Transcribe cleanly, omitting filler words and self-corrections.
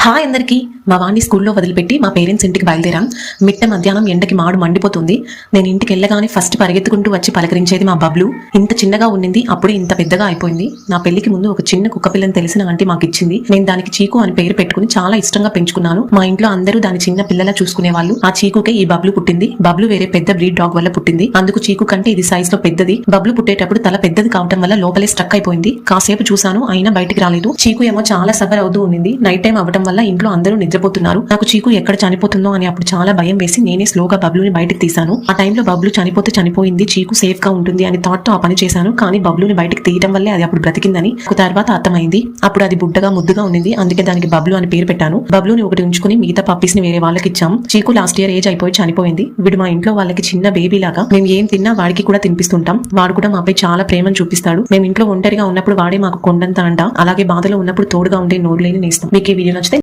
Hi అందరికీ. మా వాణ్ణి స్కూల్లో వదిలిపెట్టి మా పేరెంట్స్ ఇంటికి బయలుదేరాం. మిట్ట మధ్యాహ్నం ఎండకి మాడు మండిపోతుంది. నేను ఇంటికి వెళ్ళగానే ఫస్ట్ పరిగెత్తుకుంటూ వచ్చి పలకరించేది మా బబ్లు. ఇంత చిన్నగా ఉండింది, అప్పుడే ఇంత పెద్దగా అయిపోయింది. నా పెళ్లికి ముందు ఒక చిన్న కుక్క పిల్లని తెలిసిన ఆంటీ మాకు ఇచ్చింది. నేను దానికి చీకు అని పేరు పెట్టుకుని చాలా ఇష్టంగా పెంచుకున్నాను. మా ఇంట్లో అందరూ దాని చిన్న పిల్లలా చూసుకునే వాళ్ళు. ఆ చీకుకే ఈ బబ్లు పుట్టింది. బబ్లు వేరే పెద్ద బ్రీడ్ డాగ్ వల్ల పుట్టింది. అందుకు చీకు కంటే ఇది సైజ్ లో పెద్దది. బబ్లు పుట్టేటప్పుడు తల పెద్దది కావటం వల్ల లోపలే స్టక్ అయిపోయింది. కాసేపు చూసాను, అయినా బయటికి రాలేదు. చీకు ఏమో చాలా సఫర్ అవుతూ ఉండింది. నైట్ టైం అవ్వడం వల్ల ఇంట్లో అందరూ నిద్రపోతున్నారు. నాకు చీకు ఎక్కడ చనిపోతుందో అని అప్పుడు చాలా భయం వేసి నేనే స్లోగా బబ్లుని బయటకు తీశాను. ఆ టైంలో బబ్లు చనిపోతే చనిపోయింది, చీకు సేఫ్ గా ఉంటుంది అని థాట్ తో ఆ పని చేశాను. కానీ బబ్లుని బయటకు తీయడం వల్లే అది అప్పుడు బ్రతికిందని తర్వాత అర్థమైంది. అప్పుడు అది బుడ్డగా ముద్దుగా ఉంది, అందుకే దానికి బబ్లు అని పేరు పెట్టాను. బబ్లుని ఒకటి ఉంచుకుని మిగతా పప్పీస్ ని వేరే వాళ్ళకి ఇచ్చాం. చీకు లాస్ట్ ఇయర్ ఏజ్ అయిపోయి చనిపోయింది. వీడు మా ఇంట్లో వాళ్ళకి చిన్న బేబీ లాగా. మేము ఏం తిన్నా వాడికి కూడా తినిపిస్తుంటాం. వాడు కూడా మాపై చాలా ప్రేమను చూపిస్తాడు. మేము ఇంట్లో ఒంటరిగా ఉన్నప్పుడు వాడే మాకు కొండంత అంట. అలాగే బాధలో ఉన్నప్పుడు తోడుగా ఉండే నోరు లేని నేస్తాం. మీకు ఈ వీడియో నచ్చితే